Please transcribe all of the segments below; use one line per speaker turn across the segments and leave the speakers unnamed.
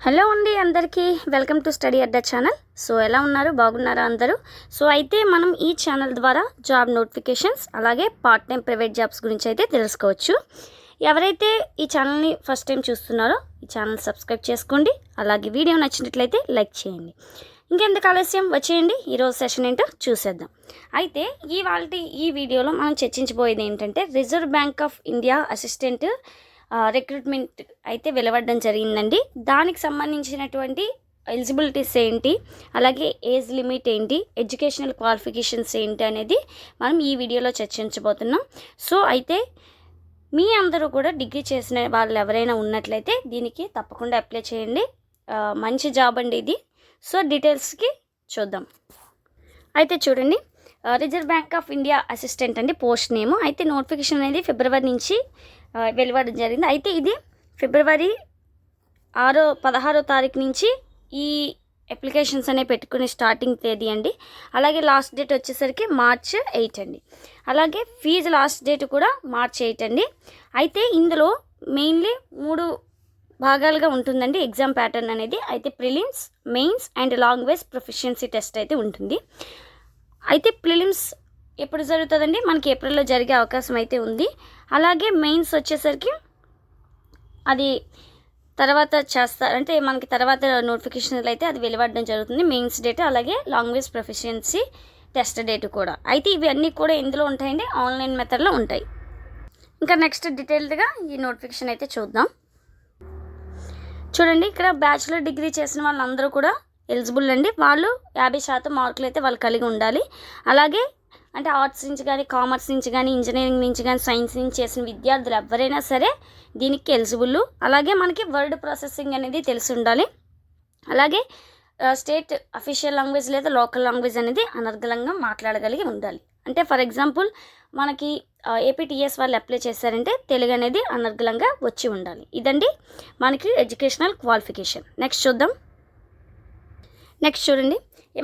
Hello అండి అందరికీ welcome to study Adda channel. So ఎలా ఉన్నారు, బాగున్నారా అందరూ? సో అయితే మనం ఈ ఛానల్ ద్వారా జాబ్ నోటిఫికేషన్స్ అలాగే పార్ట్ టైం ప్రైవేట్ జాబ్స్ గురించి అయితే తెలుసుకోవచ్చు. ఎవరైతే ఈ ఛానల్ని ఫస్ట్ టైం చూస్తున్నారో ఈ ఛానల్ సబ్స్క్రైబ్ చేసుకోండి. అలాగే వీడియో నచ్చినట్లయితే లైక్ చేయండి. ఇంకెందుకు ఆలస్యం, వచ్చేయండి ఈరోజు సెషన్ ఏంటో చూసేద్దాం. అయితే ఈ వీడియోలో మనం చర్చించబోయేది ఏంటంటే reserve bank of India assistant recruitment అయితే వెలువడడం జరిగిందండి. దానికి సంబంధించినటువంటి ఎలిజిబిలిటీస్ ఏంటి, అలాగే ఏజ్ లిమిట్ ఏంటి, ఎడ్యుకేషనల్ క్వాలిఫికేషన్స్ ఏంటి అనేది మనం ఈ వీడియోలో చర్చించబోతున్నాం. సో అయితే మీ అందరూ కూడా డిగ్రీ చేసిన వాళ్ళు ఎవరైనా ఉన్నట్లయితే దీనికి తప్పకుండా అప్లై చేయండి. మంచి జాబ్ అండి ఇది. సో డీటెయిల్స్కి చూద్దాం. అయితే చూడండి, reserve bank of India assistant అండి పోస్ట్ నేము. అయితే నోటిఫికేషన్ అనేది ఫిబ్రవరి నుంచి వెలువడడం జరిగింది. అయితే ఇది ఫిబ్రవరి 16వ తారీఖు నుంచి ఈ అప్లికేషన్స్ అనేవి పెట్టుకునే స్టార్టింగ్ తేదీ అండి. అలాగే లాస్ట్ డేట్ వచ్చేసరికి March 8 అండి. అలాగే ఫీజు లాస్ట్ డేట్ కూడా March 8 అండి. అయితే ఇందులో మెయిన్లీ 3 భాగాలుగా ఉంటుందండి ఎగ్జామ్ ప్యాటర్న్ అనేది. అయితే prelims, mains and language proficiency test అయితే ఉంటుంది. అయితే ప్రిలిమ్స్ ఎప్పుడు జరుగుతుందండి, మనకి ఏప్రిల్లో జరిగే అవకాశం అయితే ఉంది. అలాగే మెయిన్స్ వచ్చేసరికి అది తర్వాత చేస్తారు, అంటే మనకి తర్వాత నోటిఫికేషన్లు అయితే అది వెలువడడం జరుగుతుంది, మెయిన్స్ డేట్. అలాగే లాంగ్వేజ్ ప్రొఫిషియన్సీ టెస్ట్ డేట్ కూడా. అయితే ఇవి అన్నీ కూడా ఎందులో ఉంటాయండి, ఆన్లైన్ మెథడ్లో ఉంటాయి. ఇంకా నెక్స్ట్ డీటెయిల్డ్గా ఈ నోటిఫికేషన్ అయితే చూద్దాం. చూడండి, ఇక్కడ బ్యాచిలర్ డిగ్రీ చేసిన వాళ్ళందరూ కూడా ఎలిజిబుల్ అండి. వాళ్ళు 50% మార్కులు అయితే వాళ్ళు కలిగి ఉండాలి. అలాగే అంటే ఆర్ట్స్ నుంచి కానీ, కామర్స్ నుంచి కానీ, ఇంజనీరింగ్ నుంచి కానీ, సైన్స్ నుంచి చేసిన విద్యార్థులు ఎవరైనా సరే దీనికి ఎలిజిబుల్. అలాగే మనకి వర్డ్ ప్రాసెసింగ్ అనేది తెలిసి ఉండాలి. అలాగే స్టేట్ అఫీషియల్ లాంగ్వేజ్ లేదా లోకల్ లాంగ్వేజ్ అనేది అనర్గళంగా మాట్లాడగలిగి ఉండాలి. అంటే ఫర్ ఎగ్జాంపుల్ మనకి APTS వాళ్ళు అప్లై చేశారంటే తెలుగు అనేది అనర్గళంగా వచ్చి ఉండాలి. ఇదండి మనకి ఎడ్యుకేషనల్ క్వాలిఫికేషన్. నెక్స్ట్ చూద్దాం. నెక్స్ట్ చూడండి,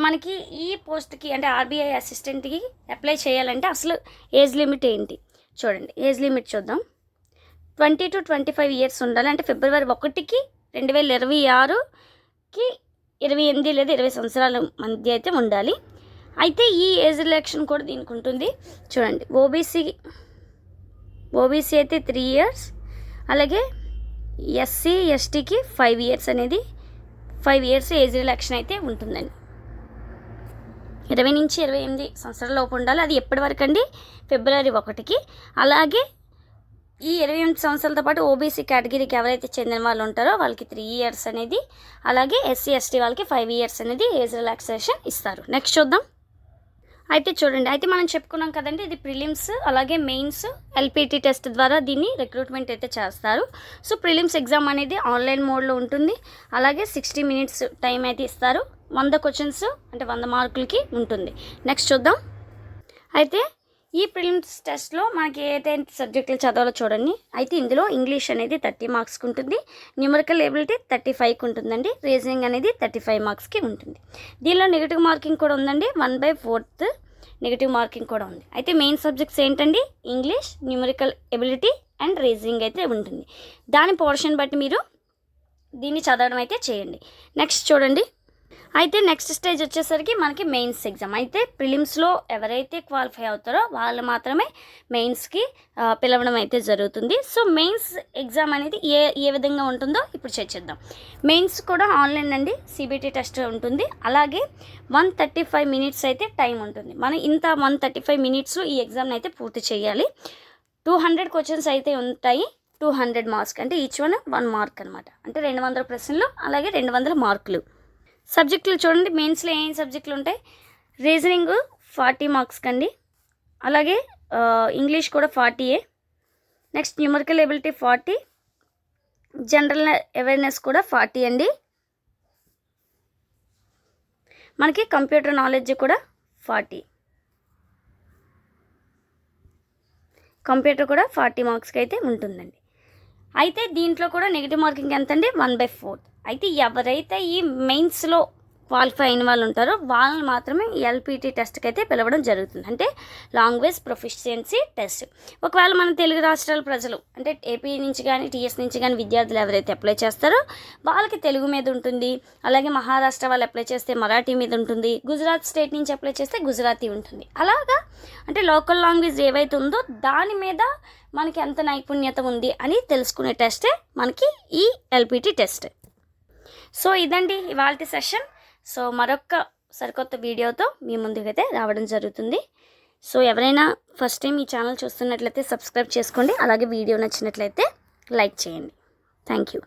మనకి ఈ పోస్ట్కి అంటే RBI అసిస్టెంట్కి అప్లై చేయాలంటే అసలు ఏజ్ లిమిట్ ఏంటి చూడండి. ఏజ్ లిమిట్ చూద్దాం. 20 to 25 ఇయర్స్ ఉండాలి. అంటే ఫిబ్రవరి 1కి 2026కి 28 లేదా 20 సంవత్సరాల మధ్య అయితే ఉండాలి. అయితే ఈ ఏజ్ రిలాక్షన్ కూడా దీనికి ఉంటుంది. చూడండి, ఓబీసీ అయితే 3 ఇయర్స్, అలాగే SC STకి 5 ఇయర్స్ అనేది 5 ఇయర్స్ ఏజ్ రిలాక్షన్ అయితే ఉంటుందండి. 20 నుంచి 28 సంవత్సరాల లోపు ఉండాలి. అది ఎప్పటి వరకు అండి, ఫిబ్రవరి 1కి. అలాగే ఈ 28 సంవత్సరాలతో పాటు ఓబీసీ కేటగిరీకి ఎవరైతే చెందిన వాళ్ళు ఉంటారో వాళ్ళకి 3 ఇయర్స్ అనేది, అలాగే SC ST వాళ్ళకి 5 ఇయర్స్ అనేది ఏజ్ రిలాక్సేషన్ ఇస్తారు. నెక్స్ట్ చూద్దాం. అయితే చూడండి, అయితే మనం చెప్పుకున్నాం కదండి, ఇది ప్రిలిమ్స్ అలాగే మెయిన్స్ LPT టెస్ట్ ద్వారా దీన్ని రిక్రూట్మెంట్ అయితే చేస్తారు. సో ప్రిలిమ్స్ ఎగ్జామ్ అనేది ఆన్లైన్ మోడ్లో ఉంటుంది. అలాగే 60 మినిట్స్ టైం అయితే ఇస్తారు. 100 క్వశ్చన్స్ అంటే 100 మార్కులకి ఉంటుంది. నెక్స్ట్ చూద్దాం. అయితే ఈ ప్రిలిమ్స్ టెస్ట్లో మనకి ఏదైతే సబ్జెక్టులు చదవాలో చూడండి. అయితే ఇందులో ఇంగ్లీష్ అనేది 30 మార్క్స్కి ఉంటుంది, న్యూమరికల్ ఎబిలిటీ 35కి ఉంటుందండి, రీజనింగ్ అనేది 35 మార్క్స్కి ఉంటుంది. దీనిలో నెగిటివ్ మార్కింగ్ కూడా ఉందండి, 1/4 నెగిటివ్ మార్కింగ్ కూడా ఉంది. అయితే మెయిన్ సబ్జెక్ట్స్ ఏంటండి, English, numerical ability and reasoning అయితే ఉంటుంది. దాని పోర్షన్ బట్టి మీరు దీన్ని చదవడం అయితే చేయండి. నెక్స్ట్ చూడండి. అయితే నెక్స్ట్ స్టేజ్ వచ్చేసరికి మనకి మెయిన్స్ ఎగ్జామ్. అయితే ప్రిలిమ్స్లో ఎవరైతే క్వాలిఫై అవుతారో వాళ్ళు మాత్రమే మెయిన్స్కి పిలవడం అయితే జరుగుతుంది. సో మెయిన్స్ ఎగ్జామ్ అనేది ఏ విధంగా ఉంటుందో ఇప్పుడు చర్చిద్దాం. మెయిన్స్ కూడా ఆన్లైన్ అండి, CBT టెస్ట్ ఉంటుంది. అలాగే 135 మినిట్స్ అయితే టైం ఉంటుంది. మనం 135 మినిట్స్లో ఈ ఎగ్జామ్ని అయితే పూర్తి చేయాలి. 200 క్వశ్చన్స్ అయితే ఉంటాయి, 200 మార్క్స్. అంటే ఈచ్ 1 మార్క్ అనమాట. అంటే 200 ప్రశ్నలు అలాగే 200 మార్కులు. సబ్జెక్టులు చూడండి, మెయిన్స్లో ఏం సబ్జెక్టులు ఉంటాయి, రీజనింగ్ 40 మార్క్స్ కండి, అలాగే ఇంగ్లీష్ కూడా 40. Next numerical ability 40, general awareness కూడా 40 అండి. మనకి కంప్యూటర్ నాలెడ్జ్ కూడా 40, కంప్యూటర్ కూడా 40 మార్క్స్కి అయితే ఉంటుందండి. అయితే దీంట్లో కూడా నెగిటివ్ మార్కింగ్ ఎంత అండి, 1/4. అయితే ఎవరైతే ఈ మెయిన్స్లో క్వాలిఫై అయిన వాళ్ళు ఉంటారో వాళ్ళని మాత్రమే ఎల్పిటి టెస్ట్కి అయితే పిలవడం జరుగుతుంది. అంటే లాంగ్వేజ్ ప్రొఫిషియన్సీ టెస్ట్. ఒకవేళ మన తెలుగు రాష్ట్రాల ప్రజలు అంటే ఏపీ నుంచి కానీ టీఎస్ నుంచి కానీ విద్యార్థులు ఎవరైతే అప్లై చేస్తారో వాళ్ళకి తెలుగు మీద ఉంటుంది. అలాగే మహారాష్ట్ర వాళ్ళు అప్లై చేస్తే మరాఠీ మీద ఉంటుంది. గుజరాత్ స్టేట్ నుంచి అప్లై చేస్తే గుజరాతీ ఉంటుంది. అలాగా అంటే లోకల్ లాంగ్వేజ్ ఏవైతే ఉందో దాని మీద మనకి ఎంత నైపుణ్యత ఉంది అని తెలుసుకునే టెస్టే మనకి ఈ ఎల్పిటి టెస్ట్. సో ఇదండి ఇవాల్టి సెషన్. సో మరొక సరికొత్త వీడియోతో మీ ముందుకైతే రావడం జరుగుతుంది. సో ఎవరైనా ఫస్ట్ టైం ఈ ఛానల్ చూస్తున్నట్లయితే సబ్స్క్రైబ్ చేసుకోండి. అలాగే వీడియో నచ్చినట్లయితే లైక్ చేయండి. Thank you.